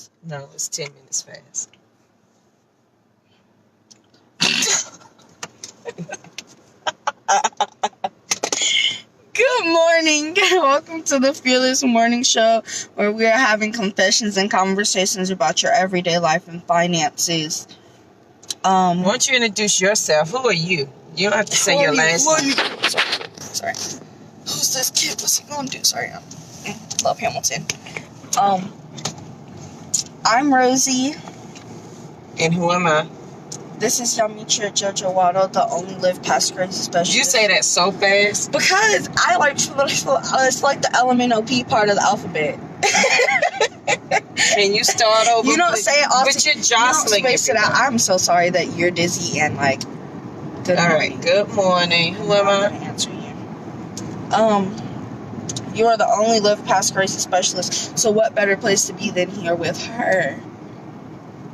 minutes. No, it's 10 minutes fast. Good morning. Welcome to the Fearless Morning Show, where we are having confessions and conversations about your everyday life and finances. Why don't you introduce yourself? Who are you? You don't have to say your last name. Sorry. Who's this kid? What's he gonna do? Sorry. Love Hamilton. I'm Rosie. And who am I? This is Yamicha Jojo Wado, the only Live Past Crazy specialist. You say that so fast. Because I it's like the LMNOP part of the alphabet. Can you start over? You don't say it all. But you're jostling. You don't space it out. I'm so sorry that you're dizzy and like. Good all morning. right. Good morning. Who am I? I'm gonna answer you. You are the only Live Past Crazy specialist. So what better place to be than here with her?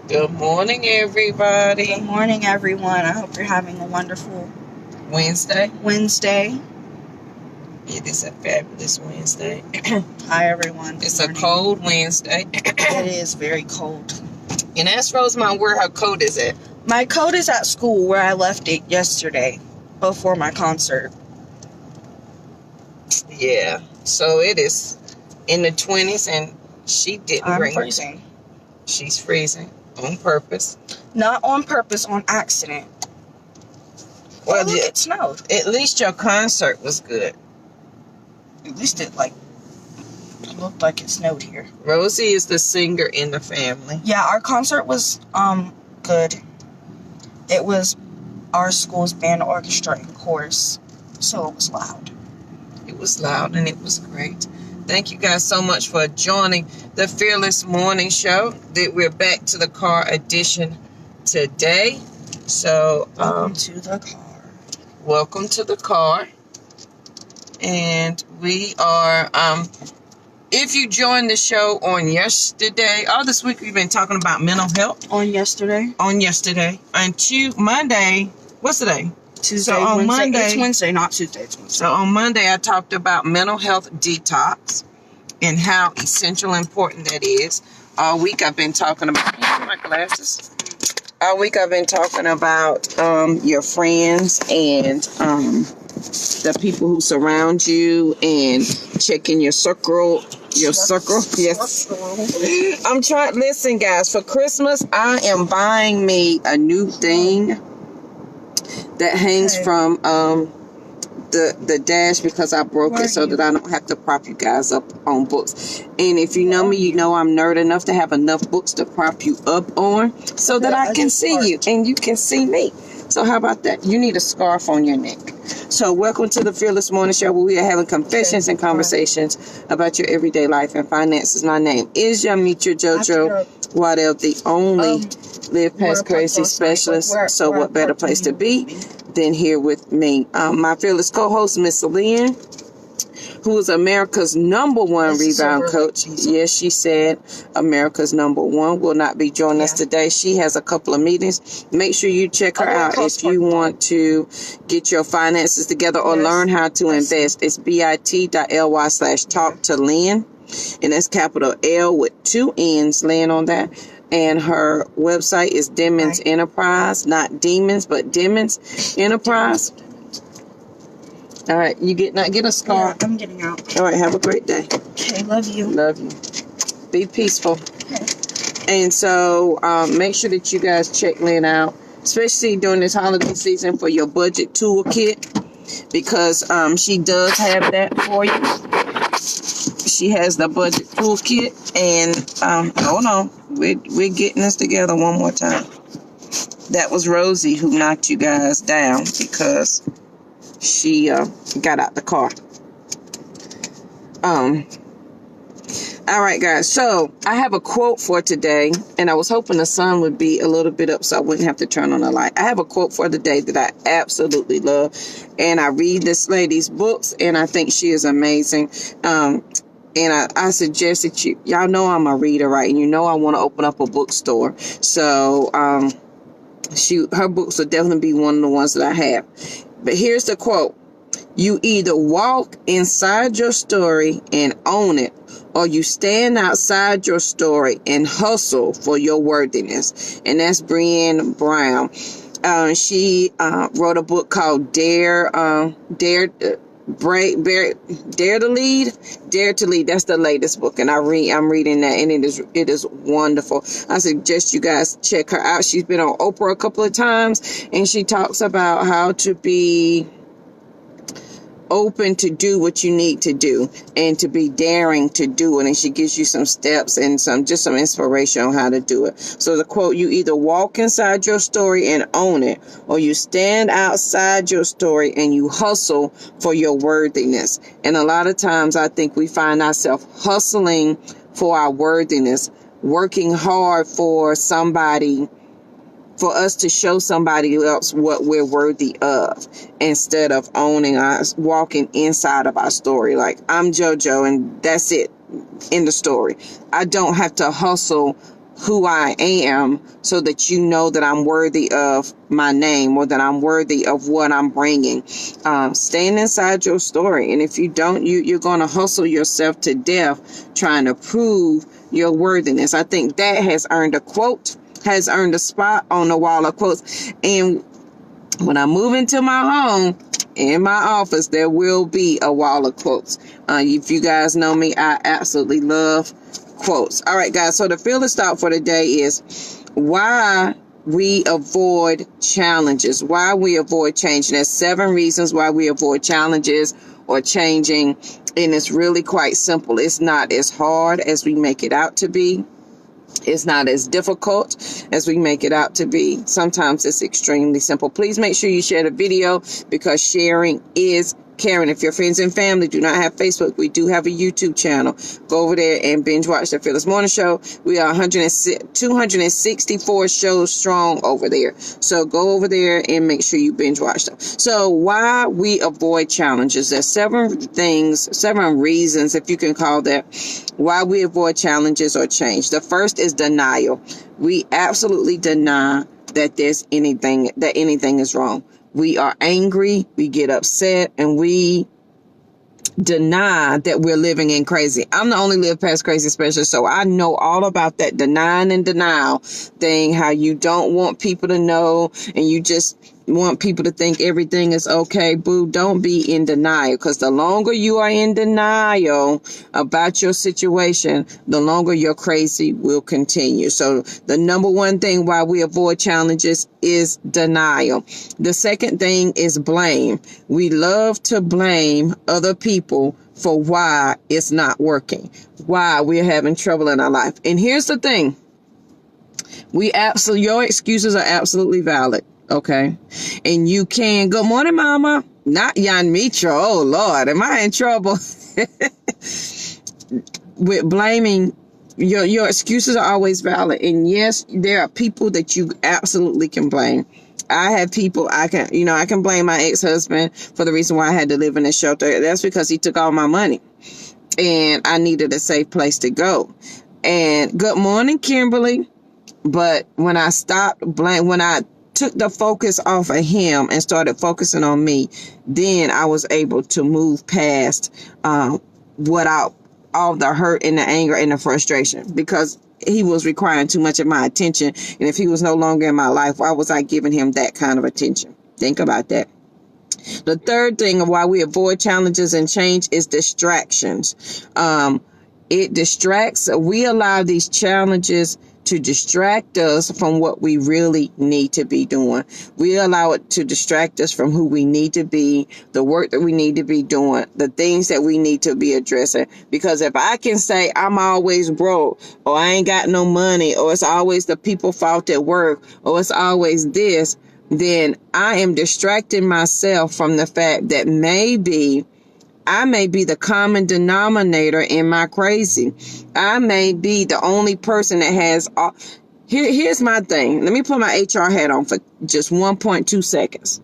Good morning, everybody. Good morning, everyone. I hope you're having a wonderful Wednesday. It is a fabulous Wednesday. Hi, everyone. It's a cold Wednesday. It is very cold. And ask Rosemont where her coat is at. My coat is at school where I left it yesterday before my concert. Yeah. So it is in the 20s and she didn't bring freezing. She's freezing on purpose. Not on purpose, on accident. Well, look, it snowed. At least your concert was good. At least it looked like it snowed here. Rosie is the singer in the family. Yeah, our concert was good. It was our school's band, orchestra, and chorus, so it was loud. It was loud and it was great. Thank you guys so much for joining the Fearless Morning Show. That we're back to the car edition today. So welcome to the car. Welcome to the car. And we are if you joined the show on yesterday, all this week we've been talking about mental health. On yesterday. And Monday, what's today? Tuesday, so on Wednesday. Monday, it's Wednesday, not Tuesday. It's Wednesday. So on Monday, I talked about mental health detox and how essential and important that is. All week I've been talking about my glasses. All week I've been talking about your friends and the people who surround you and checking your circle. Yes. I'm trying. Listen, guys. For Christmas, I am buying me a new thing that hangs from the dash because I broke it so that I don't have to prop you guys up on books. And if you know me, you know I'm nerd enough to have enough books to prop you up on so that I can see you and you can see me. So how about that? You need a scarf on your neck. So welcome to the Fearless Morning Show, where we are having confessions and conversations about your everyday life and finances. My name is Yamicha Jojo Waddell, the only Live Past Crazy specialist. So what better place to be than here with me? My fearless co-host, Miss Lynn, who is America's #1 rebound coach. Yes, she said America's #1 will not be joining us today. She has a couple of meetings. Make sure you check her out if you want to get your finances together or learn how to invest. It's bit.ly/talk to Lynn. And that's capital L with 2 N's, Lynn, on that. And her website is Demons Enterprise, not Demons, but Demons Enterprise. All right, you get a scarf. Yeah, I'm getting out. All right, have a great day. Okay, love you. Love you. Be peaceful. Okay. And so make sure that you guys check Lynn out, especially during this holiday season for your budget toolkit, because she does have that for you. She has the budget toolkit, and hold on, we're getting this together one more time. That was Rosie who knocked you guys down because she got out the car. All right, guys. So I have a quote for today, and I was hoping the sun would be a little bit up so I wouldn't have to turn on the light. I have a quote for the day that I absolutely love, and I read this lady's books, and I think she is amazing. And I suggest that y'all know I'm a reader, right? And you know I want to open up a bookstore. So her books will definitely be one of the ones that I have. But here's the quote. You either walk inside your story and own it, or you stand outside your story and hustle for your worthiness. And that's Brené Brown. She wrote a book called Dare to Lead. That's the latest book, and I'm reading that, and it is wonderful. I suggest you guys check her out. She's been on Oprah a couple of times, and she talks about how to be open to do what you need to do and to be daring to do it, and she gives you some steps and some inspiration on how to do it. So the quote: you either walk inside your story and own it, or you stand outside your story and you hustle for your worthiness. And a lot of times I think we find ourselves hustling for our worthiness, working hard for us to show somebody else what we're worthy of, instead of owning us, walking inside of our story. Like, I'm JoJo and that's it in the story. I don't have to hustle who I am so that you know that I'm worthy of my name or that I'm worthy of what I'm bringing. Stand inside your story. And if you don't, you're going to hustle yourself to death trying to prove your worthiness. I think that has earned a spot on the wall of quotes. And when I move into my home, in my office, there will be a wall of quotes. If you guys know me, I absolutely love quotes. All right, guys. So the fearless thought for today is why we avoid challenges, why we avoid changing. There's 7 reasons why we avoid challenges or changing. And it's really quite simple. It's not as hard as we make it out to be. It's not as difficult as we make it out to be. Sometimes it's extremely simple. Please make sure you share the video, because sharing is caring. If your friends and family do not have Facebook, we do have a YouTube channel. Go over there and binge watch the Fearless Morning Show. We are 264 shows strong over there. So go over there and make sure you binge watch them. So why we avoid challenges. There's 7 reasons, if you can call that, why we avoid challenges or change. The first is denial. We absolutely deny that anything is wrong. We are angry, we get upset, and we deny that we're living in crazy. I'm the only live past crazy specialist, so I know all about that denying and denial thing, how you don't want people to know and you just want people to think everything is okay. Boo, don't be in denial, because the longer you are in denial about your situation, the longer your crazy will continue. So the number one thing why we avoid challenges is denial. The second thing is blame. We love to blame other people for why it's not working, why we're having trouble in our life. And here's the thing. Your excuses are absolutely valid. Okay. And you can, good morning, mama. Not Jan Mitra. Oh, Lord. Am I in trouble? With blaming, your excuses are always valid. And yes, there are people that you absolutely can blame. I have people I can blame my ex-husband for the reason why I had to live in a shelter. That's because he took all my money and I needed a safe place to go. And good morning, Kimberly. But when I took the focus off of him and started focusing on me, then I was able to move past all the hurt and the anger and the frustration, because he was requiring too much of my attention. And if he was no longer in my life, why was I giving him that kind of attention? Think about that. The third thing of why we avoid challenges and change is distractions. It distracts. We allow these challenges to distract us from what we really need to be doing. We allow it to distract us from who we need to be, the work that we need to be doing, the things that we need to be addressing. Because if I can say I'm always broke, or I ain't got no money, or it's always the people's fault at work, or it's always this, then I am distracting myself from the fact that maybe I may be the common denominator in my crazy. I may be the only person that has all. Here's my thing. Let me put my HR hat on for just 1.2 seconds.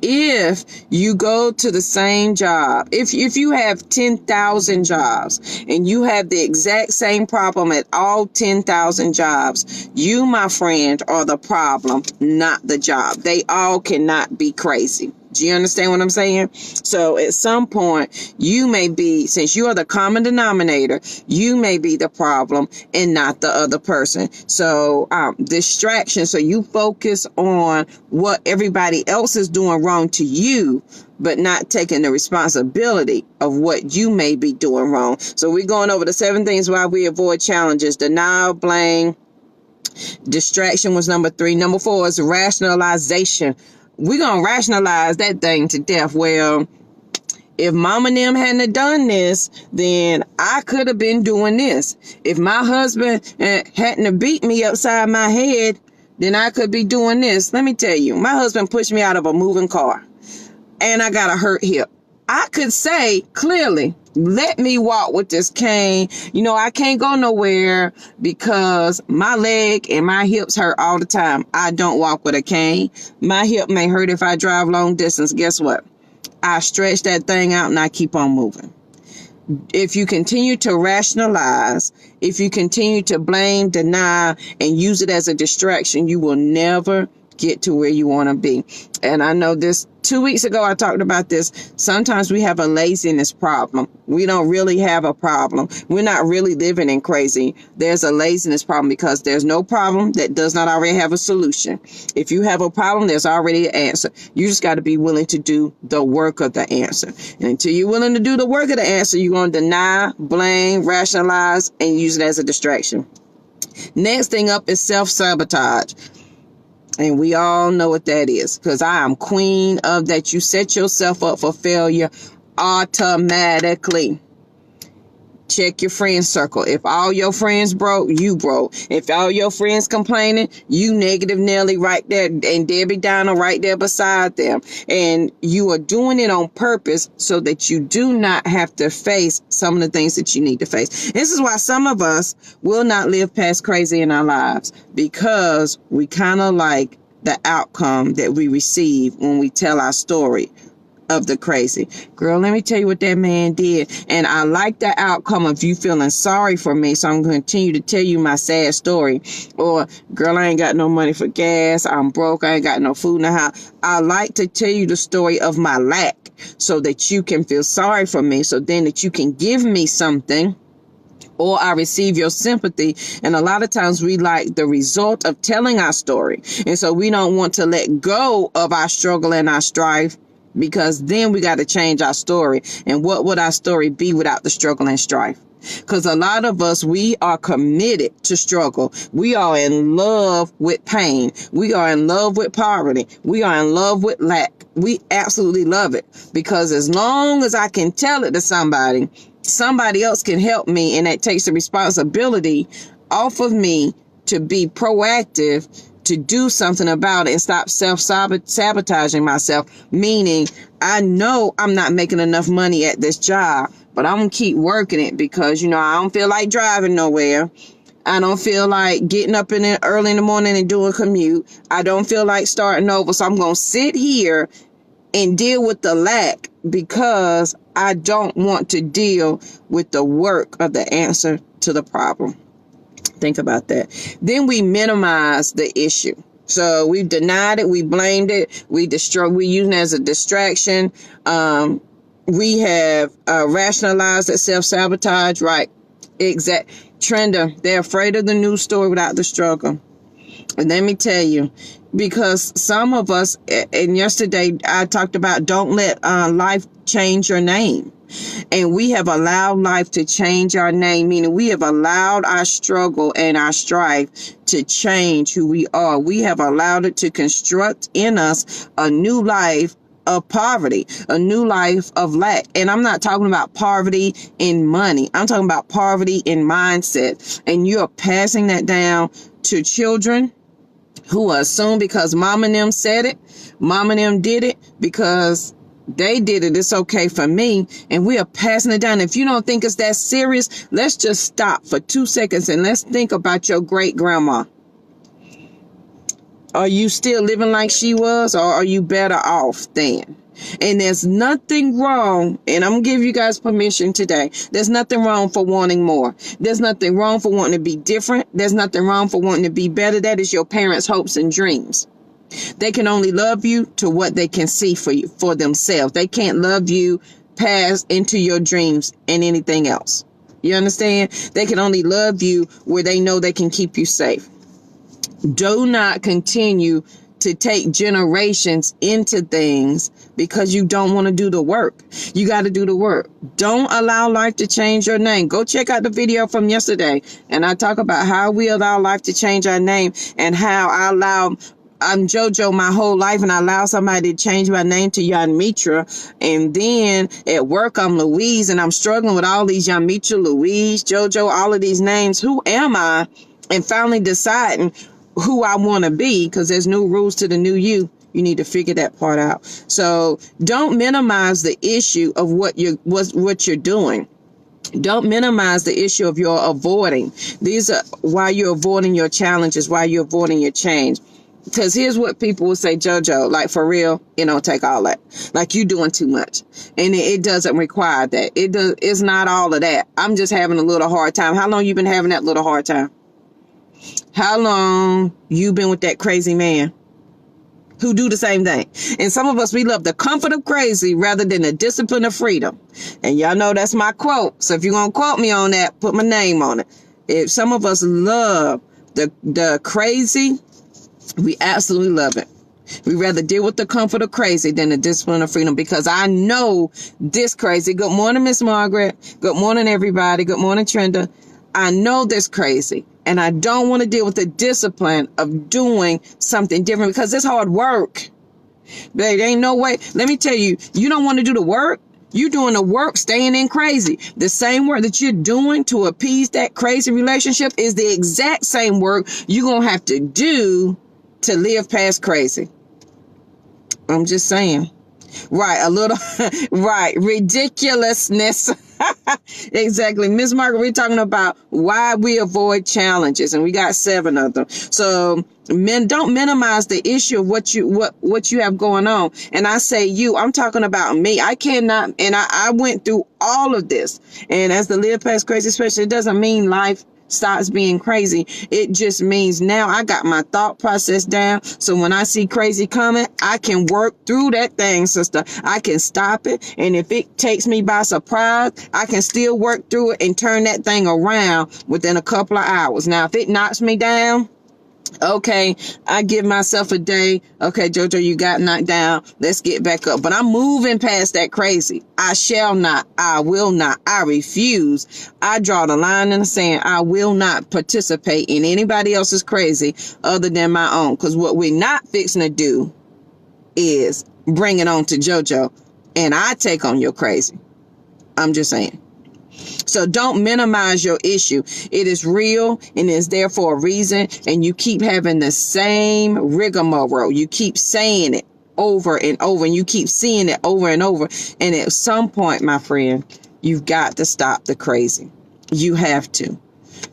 If you go to the same job, if you have 10,000 jobs and you have the exact same problem at all 10,000 jobs, you, my friend, are the problem, not the job. They all cannot be crazy. Do you understand what I'm saying? So at some point, you may be, since you are the common denominator, you may be the problem and not the other person. So distraction. So you focus on what everybody else is doing wrong to you, but not taking the responsibility of what you may be doing wrong. So we're going over the 7 things why we avoid challenges. Denial, blame, distraction was number 3. Number 4 is rationalization. We're going to rationalize that thing to death. Well, if mama and them hadn't done this, then I could have been doing this. If my husband hadn't beat me upside my head, then I could be doing this. Let me tell you, my husband pushed me out of a moving car and I got a hurt hip. I could say clearly, let me walk with this cane. You know, I can't go nowhere because my leg and my hips hurt all the time. I don't walk with a cane. My hip may hurt if I drive long distance. Guess what? I stretch that thing out and I keep on moving. If you continue to rationalize, if you continue to blame, deny, and use it as a distraction, you will never get to where you want to be. And I know this 2 weeks ago, I talked about this. Sometimes we have a laziness problem. We don't really have a problem. We're not really living in crazy. There's a laziness problem because there's no problem that does not already have a solution. If you have a problem, there's already an answer. You just got to be willing to do the work of the answer. And until you're willing to do the work of the answer, you're going to deny, blame, rationalize, and use it as a distraction. Next thing up is self-sabotage. And we all know what that is, because I am queen of that. You set yourself up for failure automatically. Check your friend circle. If all your friends broke, you broke. If all your friends complaining, you negative Nelly right there, and Debbie Downer right there beside them. And you are doing it on purpose so that you do not have to face some of the things that you need to face. This is why some of us will not live past crazy in our lives, because we kind of like the outcome that we receive when we tell our story of the crazy. Girl, let me tell you what that man did. And I like the outcome of you feeling sorry for me, so I'm going to continue to tell you my sad story. Or, girl, I ain't got no money for gas. I'm broke. I ain't got no food in the house. I like to tell you the story of my lack so that you can feel sorry for me, so then that you can give me something, or I receive your sympathy. And a lot of times we like the result of telling our story. And so we don't want to let go of our struggle and our strife, because then we got to change our story. And what would our story be without the struggle and strife? Because a lot of us, we are committed to struggle. We are in love with pain. We are in love with poverty. We are in love with lack. We absolutely love it, because as long as I can tell it to somebody, somebody else can help me. And that takes the responsibility off of me to be proactive, to do something about it and stop self-sabotaging myself. Meaning, I know I'm not making enough money at this job, but I'm going to keep working it because, you know, I don't feel like driving nowhere. I don't feel like getting up early in the morning and doing a commute. I don't feel like starting over. So I'm going to sit here and deal with the lack because I don't want to deal with the work of the answer to the problem. Think about that. Then we minimize the issue. So we denied it, we blamed it, we using it as a distraction. We have rationalized that self-sabotage, right? Exact. Trenda, they're afraid of the news story without the struggle. And let me tell you, because some of us, and yesterday I talked about don't let life change your name. And we have allowed life to change our name, meaning we have allowed our struggle and our strife to change who we are. We have allowed it to construct in us a new life of poverty, a new life of lack. And I'm not talking about poverty in money. I'm talking about poverty in mindset. And you're passing that down to children who assume because mom and them said it, mom and them did it, because they did it, it's okay for me. And we are passing it down. If you don't think it's that serious, let's just stop for 2 seconds and let's think about your great grandma. Are you still living like she was, or are you better off then? And there's nothing wrong, and I'm going to give you guys permission today. There's nothing wrong for wanting more. There's nothing wrong for wanting to be different. There's nothing wrong for wanting to be better. That is your parents' hopes and dreams. They can only love you to what they can see for you, for themselves. They can't love you past into your dreams and anything else. You understand? They can only love you where they know they can keep you safe. Do not continue to take generations into things because you don't want to do the work. You got to do the work. Don't allow life to change your name. Go check out the video from yesterday. And I talk about how we allow life to change our name and how I'm JoJo my whole life, and I allow somebody to change my name to Yanmitra. And then at work, I'm Louise, and I'm struggling with all these Yanmitra, Louise, JoJo, all of these names. Who am I? And finally deciding who I want to be, because there's new rules to the new you. You need to figure that part out. So don't minimize the issue of what you're doing. Don't minimize the issue of your avoiding. These are why you're avoiding your challenges, why you're avoiding your change. Because here's what people will say, JoJo, like for real, take all that. Like you doing too much. And it doesn't require that. It's not all of that. I'm just having a little hard time. How long you been having that little hard time? How long you been with that crazy man who do the same thing? And some of us, we love the comfort of crazy rather than the discipline of freedom. And y'all know that's my quote. So if you're going to quote me on that, put my name on it. If some of us love the crazy, we absolutely love it. We rather deal with the comfort of crazy than the discipline of freedom, because I know this crazy. Good morning, Miss Margaret. Good morning, everybody. Good morning, Trenda. I know this crazy, and I don't want to deal with the discipline of doing something different because it's hard work. There ain't no way. Let me tell you, you don't want to do the work. You doing the work, staying in crazy. The same work that you're doing to appease that crazy relationship is the exact same work you're going to have to do to live past crazy. I'm just saying. Right, a little, right, ridiculousness. Exactly. Miss Margaret, we're talking about why we avoid challenges, and we got 7 of them. So don't minimize the issue of what you have going on. And I say I'm talking about me. I cannot, and I went through all of this. And as the live past crazy special, it doesn't mean life stops being crazy. It just means now I got my thought process down. So when I see crazy coming, I can work through that thing, sister. I can stop it. And if it takes me by surprise, I can still work through it and turn that thing around within a couple of hours. Now, if it knocks me down, okay, I give myself a day. Okay, JoJo, you got knocked down. Let's get back up. But I'm moving past that crazy. I shall not. I will not. I refuse. I draw the line in the sand. I will not participate in anybody else's crazy other than my own. Because what we're not fixing to do is bring it on to JoJo. And I take on your crazy. I'm just saying. So don't minimize your issue. It is real and is there for a reason. And you keep having the same rigmarole. You keep saying it over and over, and you keep seeing it over and over. And at some point, my friend, you've got to stop the crazy. You have to,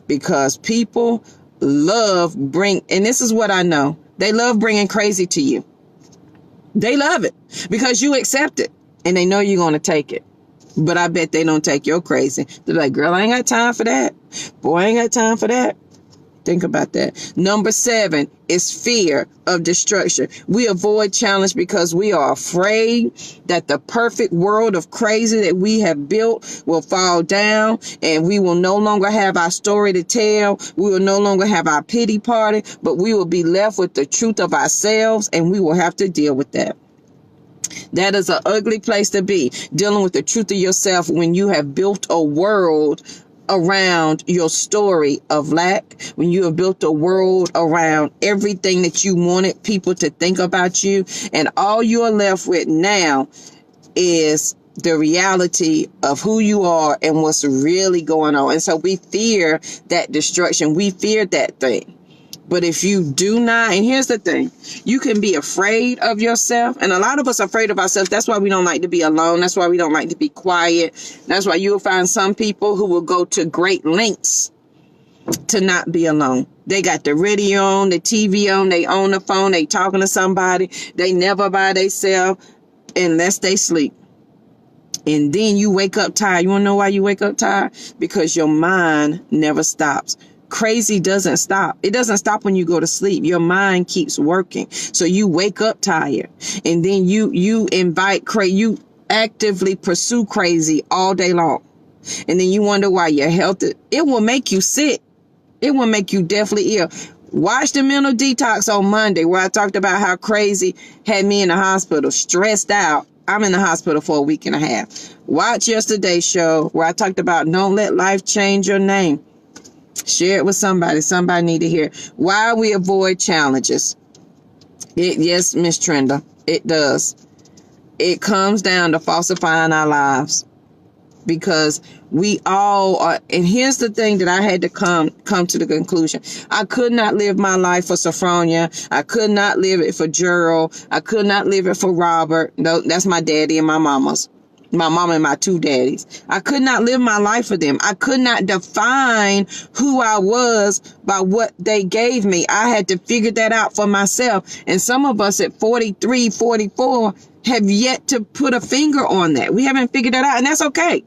because people love and this is what I know. They love bringing crazy to you. They love it because you accept it and they know you're going to take it. But I bet they don't take your crazy. They're like, girl, I ain't got time for that. Boy, I ain't got time for that. Think about that. Number 7 is fear of destruction. We avoid challenge because we are afraid that the perfect world of crazy that we have built will fall down, and we will no longer have our story to tell. We will no longer have our pity party, but we will be left with the truth of ourselves, and we will have to deal with that. That is an ugly place to be, dealing with the truth of yourself when you have built a world around your story of lack, when you have built a world around everything that you wanted people to think about you, and all you are left with now is the reality of who you are and what's really going on. And so we fear that destruction. We fear that thing. But if you do not, and here's the thing, you can be afraid of yourself. And a lot of us are afraid of ourselves. That's why we don't like to be alone. That's why we don't like to be quiet. That's why you'll find some people who will go to great lengths to not be alone. They got the radio on, the TV on, they on the phone, they talking to somebody. They never by themselves unless they sleep. And then you wake up tired. You want to know why you wake up tired? Because your mind never stops. crazy doesn't stop. It doesn't stop when you go to sleep. Your mind keeps working. So you wake up tired, and then you invite you actively pursue crazy all day long. And then you wonder why your health, it will make you sick. It will make you definitely ill. Watch the mental detox on Monday where I talked about how crazy had me in the hospital, stressed out. I'm in the hospital for a week and a half. Watch yesterday's show where I talked about don't let life change your name. Share it with somebody. Somebody need to hear why we avoid challenges. Yes, Miss Trenda, it does. It comes down to falsifying our lives. Because we all are, and here's the thing that I had to come to the conclusion. I could not live my life for Sophronia. I could not live it for Gerald. I could not live it for Robert. No, that's my daddy and my mama's. My mama and my two daddies. I could not live my life for them. I could not define who I was by what they gave me. I had to figure that out for myself. And some of us at 43, 44 have yet to put a finger on that. We haven't figured that out, and that's okay.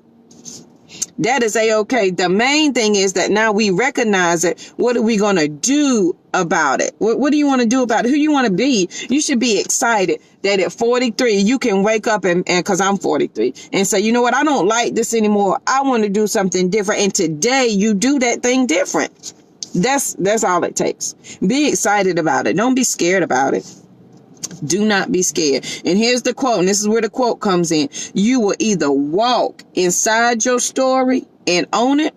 That is a-okay. The main thing is that now we recognize it. What are we going to do about it? What do you want to do about it? Who you want to be? You should be excited that at 43, you can wake up and cause I'm 43 and say, you know what? I don't like this anymore. I want to do something different. And today you do that thing different. That's all it takes. Be excited about it. Don't be scared about it. Do not be scared. And here's the quote, and this is where the quote comes in. You will either walk inside your story and own it,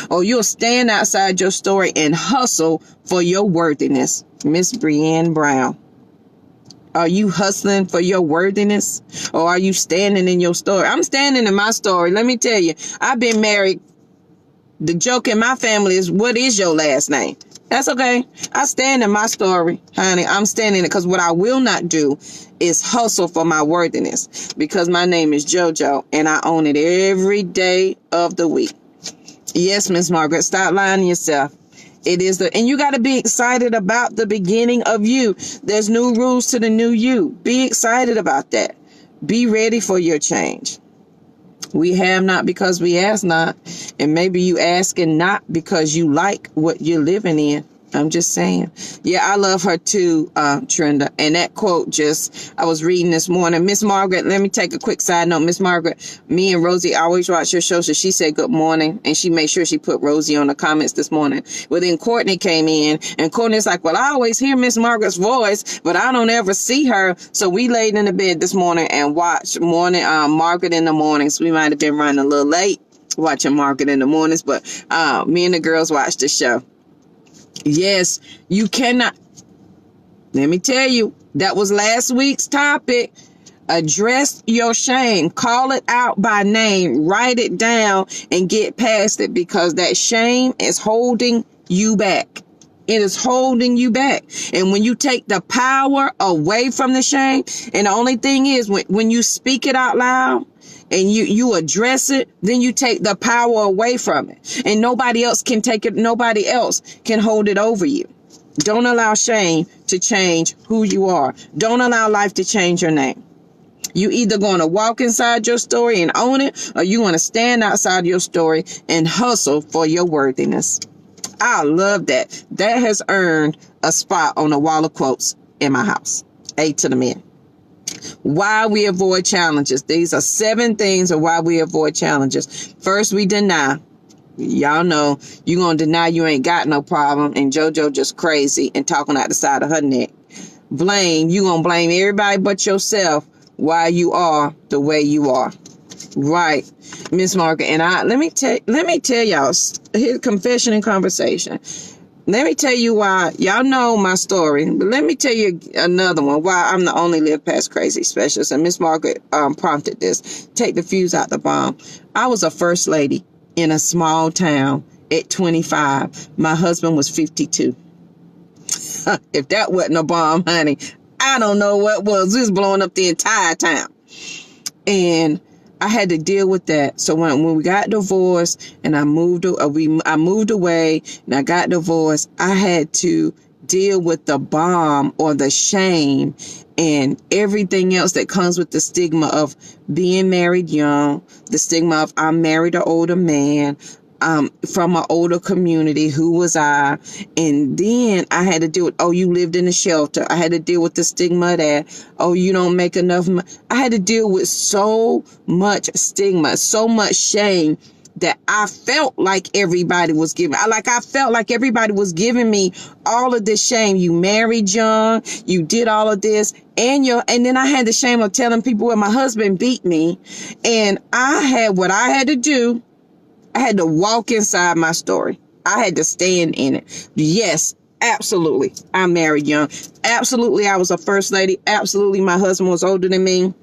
or you'll stand outside your story and hustle for your worthiness. Miss Breanne Brown. Are you hustling for your worthiness, or are you standing in your story? I'm standing in my story. Let me tell you, I've been married. The joke in my family is, what is your last name? That's okay. I stand in my story, honey. I'm standing in it, because what I will not do is hustle for my worthiness, because my name is JoJo and I own it every day of the week. Yes, Miss Margaret, stop lying to yourself. It is and you got to be excited about the beginning of you. There's new rules to the new you. Be excited about that. Be ready for your change. We have not because we ask not. And maybe you asking not because you like what you're living in. I'm just saying. Yeah, I love her too, Trenda. And that quote I was reading this morning. Miss Margaret, let me take a quick side note. Miss Margaret, me and Rosie always watch your show, so she said good morning. And she made sure she put Rosie on the comments this morning. Well, then Courtney came in, and Courtney's like, well, I always hear Miss Margaret's voice, but I don't ever see her. So we laid in the bed this morning and watched Margaret in the mornings. We might have been running a little late watching Margaret in the mornings, but me and the girls watched the show. Yes, you cannot. Let me tell you, that was last week's topic. Address your shame. Call it out by name. Write it down and get past it, because that shame is holding you back. It is holding you back. And when you take the power away from the shame, and the only thing is when you speak it out loud, and you address it, then you take the power away from it. And nobody else can take it. Nobody else can hold it over you. Don't allow shame to change who you are. Don't allow life to change your name. You either going to walk inside your story and own it, or you want to stand outside your story and hustle for your worthiness. I love that. That has earned a spot on the wall of quotes in my house. A to the men. Why we avoid challenges. These are 7 things of why we avoid challenges. First, we deny. Y'all know you're going to deny you ain't got no problem, and JoJo just crazy and talking out the side of her neck. Blame. You going to blame everybody but yourself why you are the way you are. Right, Miss Margaret. And let me tell y'all, here's confession and conversation. Let me tell you why. Y'all know my story, but let me tell you another one, why I'm the only Live Past Crazy specialist. And Miss Margaret prompted this. Take the fuse out the bomb. I was a first lady in a small town at 25. My husband was 52. If that wasn't a bomb, honey, I don't know what was. It was blowing up the entire town. And I had to deal with that. So when we got divorced and I moved away and I got divorced, I had to deal with the bomb or the shame and everything else that comes with the stigma of being married young, the stigma of I'm married an older man, from an older community. Who was I? And then I had to deal with, oh, you lived in a shelter. I had to deal with the stigma of that. Oh, you don't make enough money. I had to deal with so much stigma, so much shame, that I felt like everybody was giving. I felt like everybody was giving me all of this shame. You married young, you did all of this, and then I had the shame of telling people where my husband beat me. And I had what I had to do. I had to walk inside my story. I had to stand in it. Yes, absolutely. I married young. Absolutely, I was a first lady. Absolutely, my husband was older than me.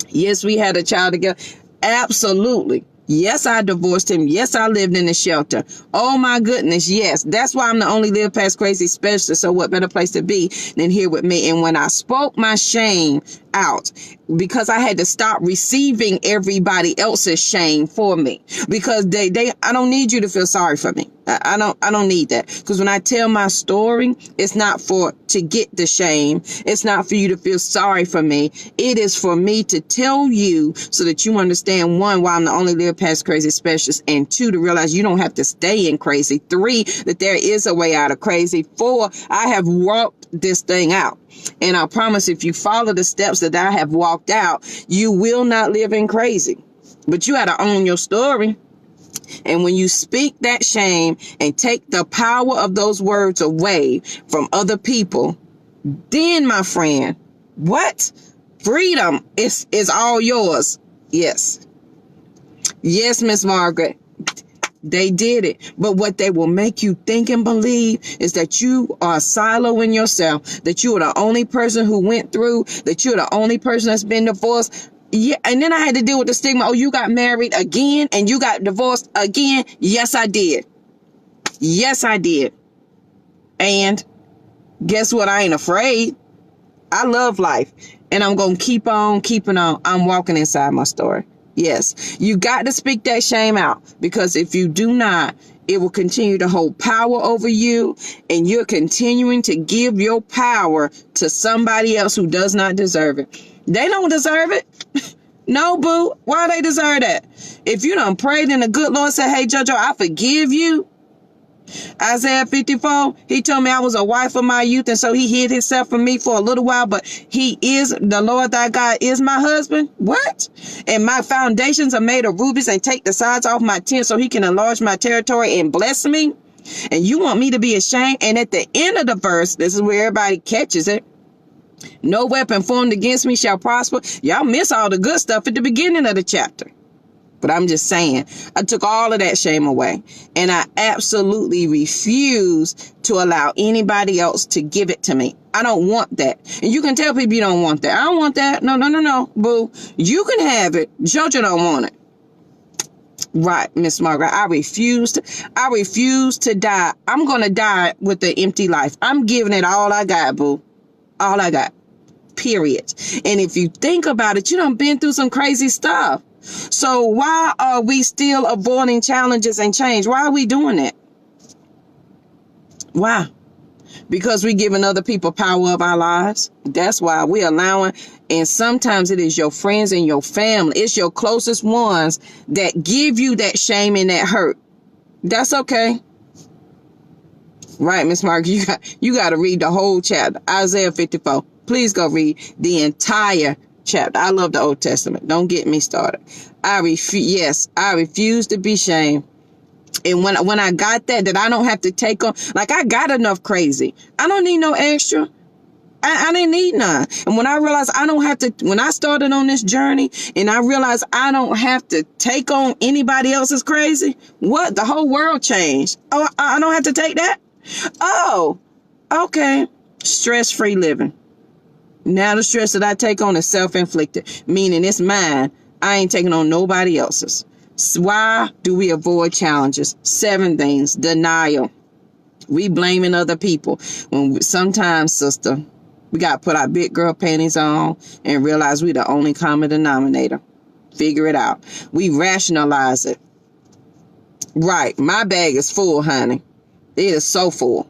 Yes, we had a child together. Absolutely. Yes, I divorced him. Yes, I lived in a shelter. Oh my goodness. Yes. That's why I'm the only Live Past Crazy specialist. So what better place to be than here with me? And when I spoke my shame out, because I had to stop receiving everybody else's shame for me, because I don't need you to feel sorry for me. I don't need that. Because when I tell my story, it's not to get the shame. It's not for you to feel sorry for me. It is for me to tell you so that you understand, one, why I'm the only Live Past Crazy specialist, and two, to realize you don't have to stay in crazy. Three, that there is a way out of crazy. Four, I have walked this thing out. And I promise, if you follow the steps that I have walked out, you will not live in crazy. But you got to own your story. And when you speak that shame and take the power of those words away from other people, then, my friend, what? Freedom is all yours. Yes. Yes, Miss Margaret. They did it. But what they will make you think and believe is that you are a silo in yourself, that you are the only person who went through, that you're the only person that's been divorced. Yeah. And then I had to deal with the stigma. Oh, you got married again and you got divorced again. Yes, I did. Yes, I did. And guess what? I ain't afraid. I love life. And I'm going to keep on keeping on. I'm walking inside my story. Yes, you got to speak that shame out, because if you do not, it will continue to hold power over you, and you're continuing to give your power to somebody else who does not deserve it. They don't deserve it. No, boo. Why they deserve that? If you done prayed and the good Lord said, hey, JoJo, I forgive you. Isaiah 54, he told me I was a wife of my youth, and so he hid himself from me for a little while, but he is, the Lord thy God is my husband. What? And my foundations are made of rubies, and take the sides off my tent so he can enlarge my territory and bless me. And you want me to be ashamed? And at the end of the verse, this is where everybody catches it. No weapon formed against me shall prosper. Y'all miss all the good stuff at the beginning of the chapter. But I'm just saying, I took all of that shame away, and I absolutely refuse to allow anybody else to give it to me. I don't want that. And you can tell people you don't want that. I don't want that. No, boo. You can have it. JoJo don't want it. Right, Miss Margaret. I refuse to die. I'm going to die with the empty life. I'm giving it all I got, boo. All I got. Period. And if you think about it, you done been through some crazy stuff. So why are we still avoiding challenges and change? Why are we doing that? Why? Because we're giving other people power of our lives. That's why we're allowing. And sometimes it is your friends and your family. It's your closest ones that give you that shame and that hurt. That's okay. Right, Miss Margaret, you got to read the whole chapter. Isaiah 54. Please go read the entire chapter. I love the Old Testament. Don't get me started. I refuse to be shamed. And when I got that I don't have to take on, like, I got enough crazy. I don't need no extra. I didn't need none. And when I realized I don't have to, when I started on this journey and I realized I don't have to take on anybody else's crazy, what? The whole world changed. Oh, I don't have to take that? Oh, okay. Stress-free living. Now the stress that I take on is self-inflicted, meaning it's mine. I ain't taking on nobody else's. So why do we avoid challenges? 7 things. Denial. We blaming other people. Sometimes, sister, we got to put our big girl panties on and realize we the only common denominator. Figure it out. We rationalize it. Right. My bag is full, honey. It is so full.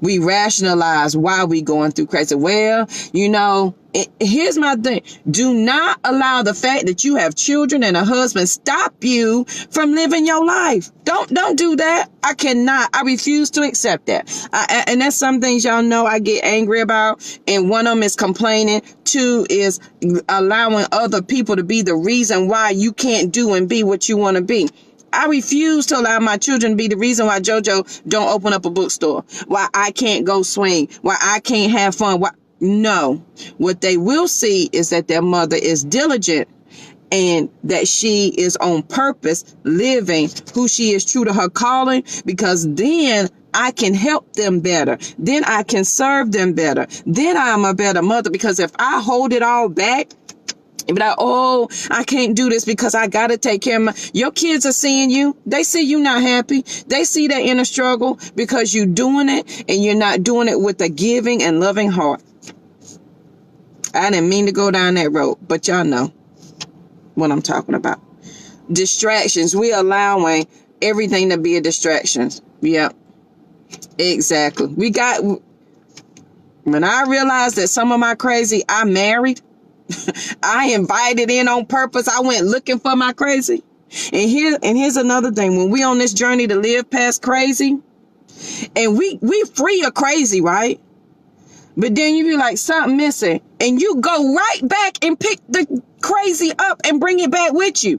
We rationalize why we going through crazy. Well, here's my thing. Do not allow the fact that you have children and a husband stop you from living your life. Don't do that. I cannot. I refuse to accept that. And that's some things y'all know I get angry about. And one of them is complaining. Two is allowing other people to be the reason why you can't do and be what you want to be. I refuse to allow my children to be the reason why JoJo don't open up a bookstore, why I can't go swing, why I can't have fun. No. What they will see is that their mother is diligent and that she is on purpose living who she is, true to her calling, because then I can help them better. Then I can serve them better. Then I'm a better mother, because if I hold it all back, and be like, oh, I can't do this because I got to take care of your kids are seeing you. They see you not happy. They see that inner struggle because you're doing it and you're not doing it with a giving and loving heart. I didn't mean to go down that road, but y'all know what I'm talking about. Distractions. We allowing everything to be a distraction. Yep. Exactly. When I realized that some of my crazy, I married. I invited in on purpose. I went looking for my crazy. And here's another thing. When we on this journey to live past crazy, and we free of crazy, right? But then you be like, something missing. And you go right back and pick the crazy up and bring it back with you.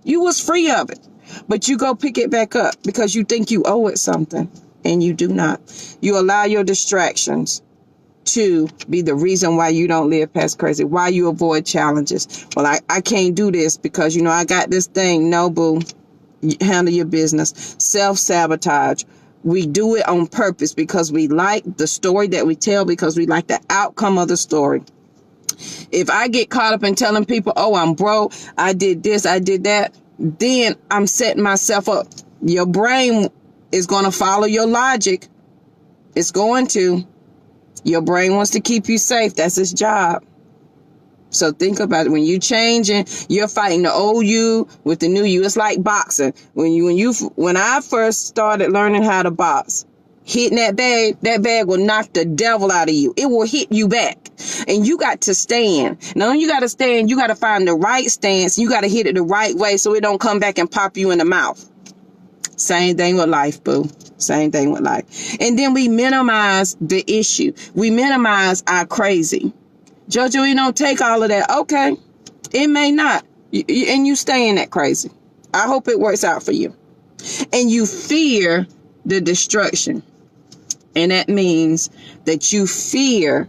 You was free of it. But you go pick it back up because you think you owe it something. And you do not. You allow your distractions to be the reason why you don't live past crazy, why you avoid challenges. Well, I can't do this because, I got this thing. No, boo. Handle your business. Self-sabotage. We do it on purpose because we like the story that we tell, because we like the outcome of the story. If I get caught up in telling people, oh, I'm broke, I did this, I did that, then I'm setting myself up. Your brain is going to follow your logic. It's going to. Your brain wants to keep you safe. That's its job. So think about it. When you changing, you're fighting the old you with the new you. It's like boxing. When I first started learning how to box, hitting that bag will knock the devil out of you. It will hit you back. And you got to stand. Now you got to stand, you got to find the right stance. You got to hit it the right way so it don't come back and pop you in the mouth. Same thing with life, boo. Same thing with life. And then we minimize the issue. We minimize our crazy. JoJo, you don't take all of that. Okay. It may not. And you stay in that crazy. I hope it works out for you. And you fear the destruction. And that means that you fear,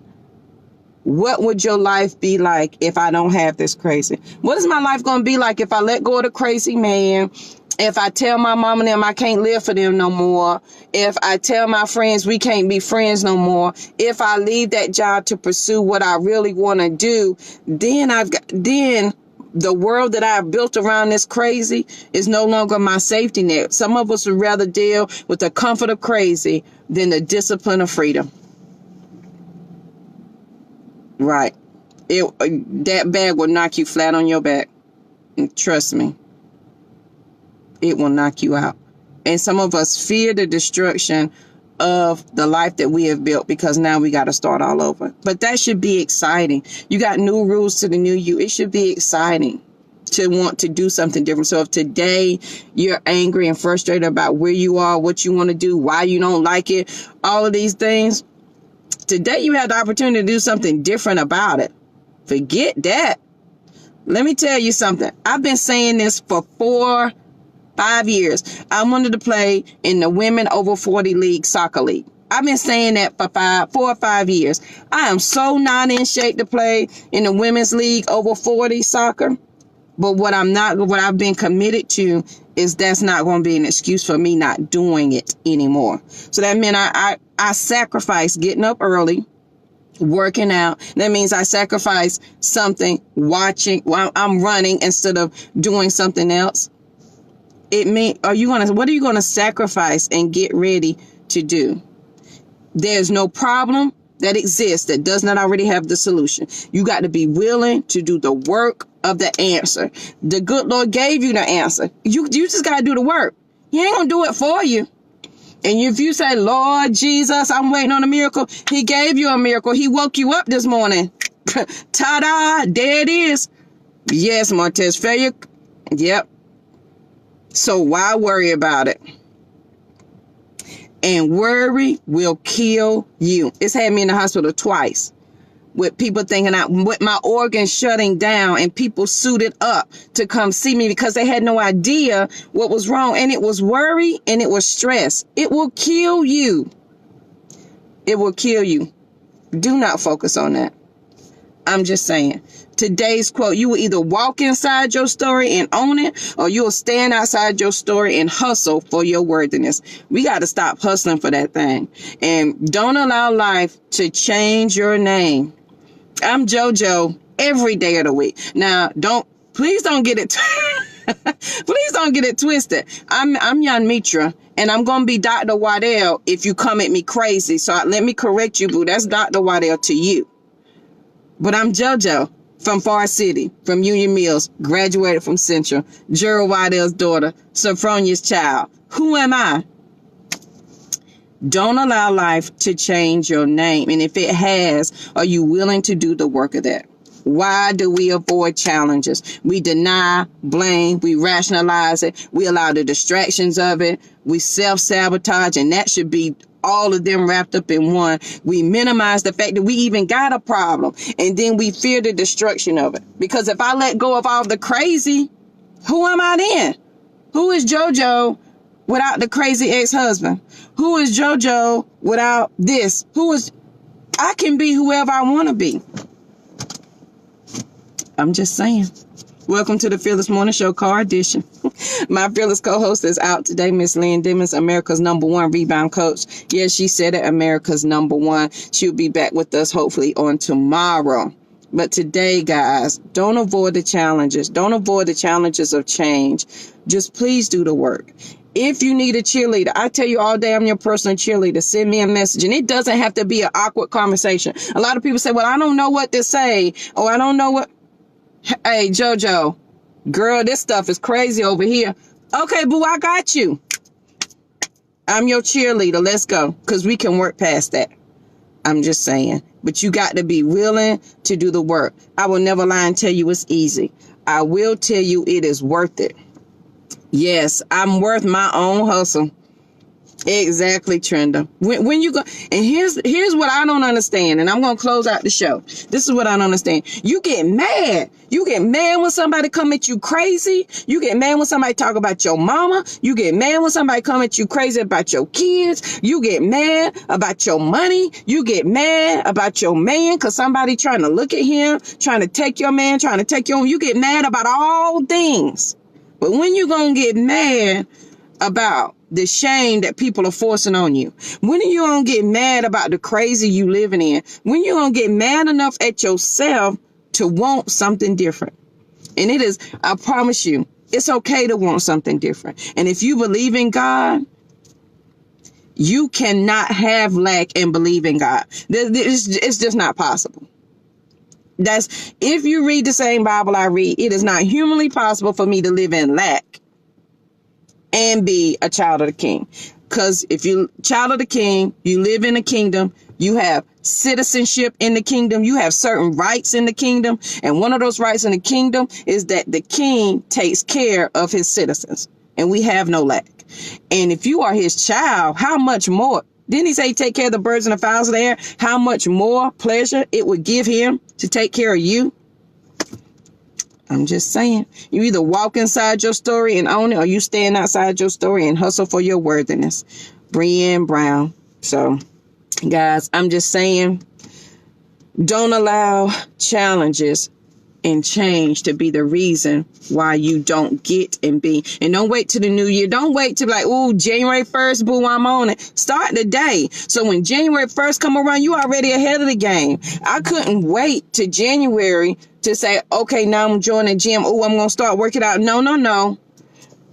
what would your life be like if I don't have this crazy? What is my life going to be like if I let go of the crazy man? If I tell my mom and them I can't live for them no more, if I tell my friends we can't be friends no more, if I leave that job to pursue what I really want to do, then the world that I've built around this crazy is no longer my safety net. Some of us would rather deal with the comfort of crazy than the discipline of freedom. Right. That bag will knock you flat on your back. And trust me. It will knock you out. And some of us fear the destruction of the life that we have built because now we got to start all over. But that should be exciting. You got new rules to the new you. It should be exciting to want to do something different. So if today you're angry and frustrated about where you are, what you want to do, why you don't like it, all of these things, today you have the opportunity to do something different about it. Forget that. Let me tell you something. I've been saying this for 5 years. I wanted to play in the women over 40 league soccer league. I've been saying that for 4 or 5 years. I am so not in shape to play in the women's league over 40 soccer. But what I've been committed to is that's not going to be an excuse for me not doing it anymore. So that meant I sacrificed getting up early, working out. That means I sacrifice something, watching while I'm running instead of doing something else. What are you going to sacrifice and get ready to do? There's no problem that exists that does not already have the solution. You got to be willing to do the work of the answer. The good Lord gave you the answer. You just got to do the work. He ain't going to do it for you. And if you say, Lord Jesus, I'm waiting on a miracle, he gave you a miracle. He woke you up this morning. Ta-da, there it is. Yes, Martez, failure. Yep. So why worry about it? And worry will kill you. It's had me in the hospital twice with people thinking with my organs shutting down and people suited up to come see me because they had no idea what was wrong. And it was worry and it was stress. It will kill you. It will kill you. Do not focus on that. I'm just saying. Today's quote, you will either walk inside your story and own it, or you will stand outside your story and hustle for your worthiness. We got to stop hustling for that thing. And don't allow life to change your name. I'm JoJo every day of the week. Now, please don't get it please don't get it twisted. I'm Jan Mitra, and I'm going to be Dr. Waddell if you come at me crazy. So let me correct you, boo. That's Dr. Waddell to you. But I'm JoJo from Far City, from Union Mills, graduated from Central, Gerald Waddell's daughter, Sophronia's child. Who am I? Don't allow life to change your name. And if it has, are you willing to do the work of that? Why do we avoid challenges? We deny, blame, we rationalize it. We allow the distractions of it. We self-sabotage, and that should be all of them wrapped up in one. We minimize the fact that we even got a problem, and then we fear the destruction of it. Because if I let go of all the crazy, who am I then? Who is JoJo without the crazy ex-husband? Who is JoJo without this? I can be whoever I want to be. I'm just saying. Welcome to the Fearless Morning Show car edition. My fearless co-host is out today, Miss Lynn Dimmons, America's #1 rebound coach. Yes, she said it, America's #1. She'll be back with us hopefully on tomorrow. But today, guys, don't avoid the challenges. Don't avoid the challenges of change. Just please do the work. If you need a cheerleader, I tell you all day, I'm your personal cheerleader. Send me a message. And it doesn't have to be an awkward conversation. A lot of people say, well, I don't know what to say. Or I don't know what. Hey, JoJo, girl, this stuff is crazy over here. Okay, boo, I got you. I'm your cheerleader. Let's go. Because we can work past that. I'm just saying. But you got to be willing to do the work. I will never lie and tell you it's easy. I will tell you it is worth it. Yes, I'm worth my own hustle. Exactly, Trenda. When you go, and here's what I don't understand, and I'm gonna close out the show. This is what I don't understand. You get mad. You get mad when somebody come at you crazy. You get mad when somebody talk about your mama. You get mad when somebody come at you crazy about your kids. You get mad about your money. You get mad about your man because somebody trying to look at him, trying to take your man, trying to take your own. You get mad about all things. But when you gonna get mad about the shame that people are forcing on you? When are you gonna get mad about the crazy you living in? When you gonna get mad enough at yourself to want something different? And it is, I promise you, it's okay to want something different. And if you believe in God, you cannot have lack and believe in God. It's just not possible. If you read the same Bible I read, it is not humanly possible for me to live in lack and be a child of the King. Because if you're a child of the King, you live in the kingdom, you have citizenship in the kingdom, you have certain rights in the kingdom. And one of those rights in the kingdom is that the king takes care of his citizens. And we have no lack. And if you are his child, how much more? Didn't he say take care of the birds and the fowls of the air? How much more pleasure it would give him to take care of you? I'm just saying. You either walk inside your story and own it, or you stand outside your story and hustle for your worthiness. Brené Brown. So, guys, I'm just saying, don't allow challenges and change to be the reason why you don't get and be. And don't wait till the new year. Don't wait till like, oh, January 1st, boo, I'm on it. Start the day. So when January 1st come around, you already ahead of the game. I couldn't wait to January to say, okay, now I'm joining the gym. Oh, I'm going to start working out. No.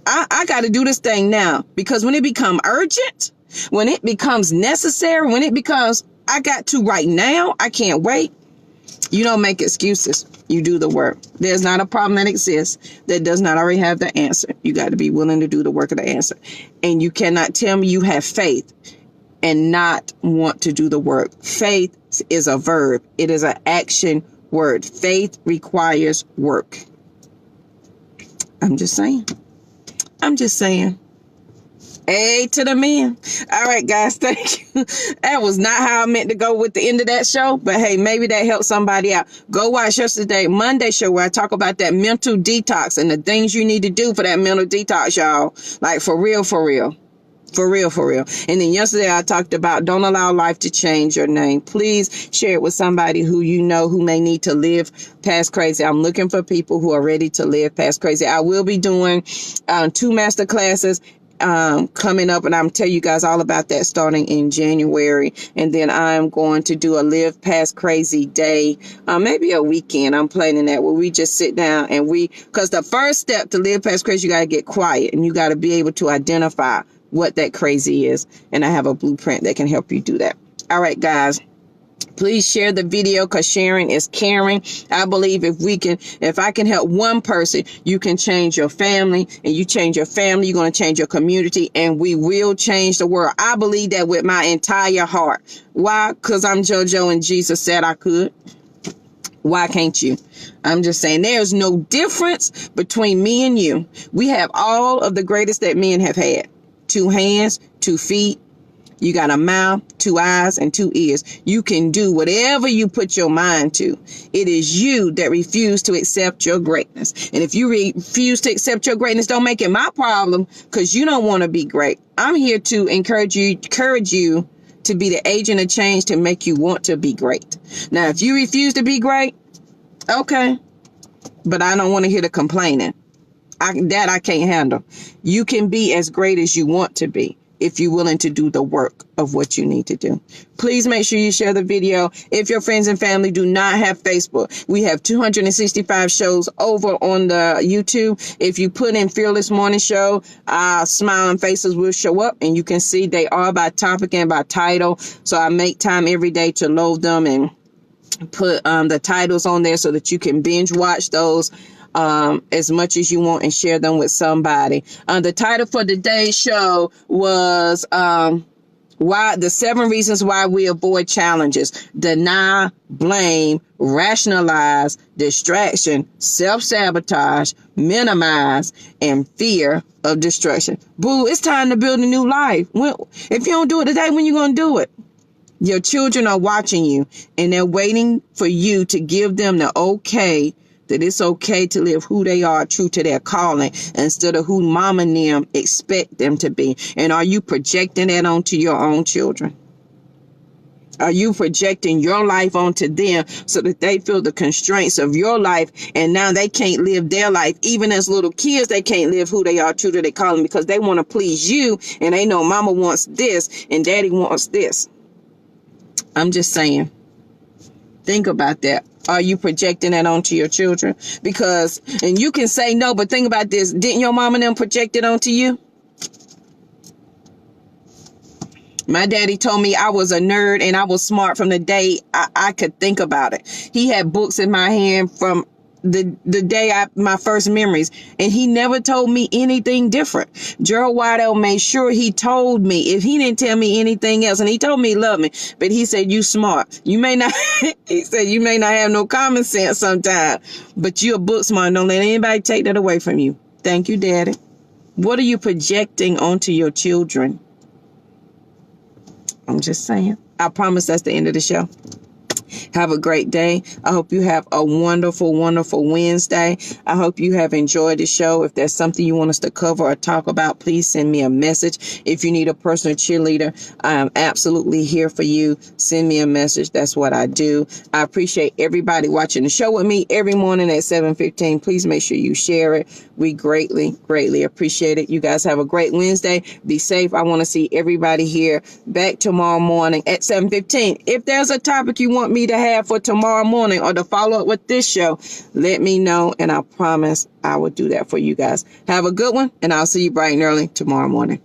I got to do this thing now, because when it becomes urgent, when it becomes necessary, when it becomes, I got to right now, I can't wait. You don't make excuses. You do the work. There's not a problem that exists that does not already have the answer. You got to be willing to do the work of the answer. And you cannot tell me you have faith and not want to do the work. Faith is a verb. It is an action word. Faith requires work. I'm just saying. Hey to the men. All right, guys, thank you. That was not how I meant to go with the end of that show, but hey, maybe that helped somebody out. Go watch Monday show where I talk about that mental detox and the things you need to do for that mental detox, y'all. Like for real. And then yesterday I talked about don't allow life to change your name. Please share it with somebody who you know who may need to live past crazy. I'm looking for people who are ready to live past crazy. I will be doing 2 master classes coming up, and I'm tell you guys all about that starting in January. And then I'm going to do a live past crazy day, maybe a weekend. I'm planning that where we just sit down and because the first step to live past crazy, you got to get quiet and you got to be able to identify what that crazy is. And I have a blueprint that can help you do that. All right, guys. Please share the video because sharing is caring. I believe if I can help one person, you can change your family, and you change your family, you're going to change your community, and we will change the world. I believe that with my entire heart. Why? Because I'm JoJo and Jesus said I could. Why can't you? I'm just saying there's no difference between me and you. We have all of the greatest that men have had. 2 hands, 2 feet. You got a mouth, 2 eyes, and 2 ears. You can do whatever you put your mind to. It is you that refuse to accept your greatness. And if you refuse to accept your greatness, don't make it my problem because you don't want to be great. I'm here to encourage you to be the agent of change to make you want to be great. Now, if you refuse to be great, okay, but I don't want to hear the complaining. I can't handle. You can be as great as you want to be if you're willing to do the work of what you need to do. Please make sure you share the video. If your friends and family do not have Facebook, we have 265 shows over on the YouTube. If you put in Fearless Morning Show, smiling faces will show up, and you can see they are by topic and by title. So I make time every day to load them and put the titles on there so that you can binge watch those as much as you want and share them with somebody. The title for today's show was the 7 reasons why we avoid challenges: deny, blame, rationalize, distraction, self-sabotage, minimize, and fear of destruction. Boo, it's time to build a new life. If you don't do it today, when you going to do it? Your children are watching you, and they're waiting for you to give them the okay, that it's okay to live who they are, true to their calling, instead of who mom and them expect them to be. And are you projecting that onto your own children? Are you projecting your life onto them so that they feel the constraints of your life, and now they can't live their life? Even as little kids, they can't live who they are, true to their calling, because they want to please you, and they know mama wants this and daddy wants this. I'm just saying, think about that. Are you projecting that onto your children? And you can say no, but think about this. Didn't your mom and them project it onto you? My daddy told me I was a nerd and I was smart from the day I could think about it. He had books in my hand from the day my first memories, and he never told me anything different. Gerald Waddell made sure he told me, if he didn't tell me anything else, and he told me he loved me, but he said, you smart. You may not, he said, you may not have no common sense sometimes, but you're book smart. Don't let anybody take that away from you. Thank you, Daddy. What are you projecting onto your children? I'm just saying. I promise that's the end of the show. Have a great day. I hope you have a wonderful, wonderful Wednesday. I hope you have enjoyed the show. If there's something you want us to cover or talk about, please send me a message. If you need a personal cheerleader, I am absolutely here for you. Send me a message. That's what I do. I appreciate everybody watching the show with me every morning at 7:15. Please make sure you share it. We greatly, greatly appreciate it. You guys have a great Wednesday. Be safe. I want to see everybody here back tomorrow morning at 7:15. If there's a topic you want me to have for tomorrow morning or to follow up with this show, let me know, and I promise I will do that for you guys. Have a good one, and I'll see you bright and early tomorrow morning.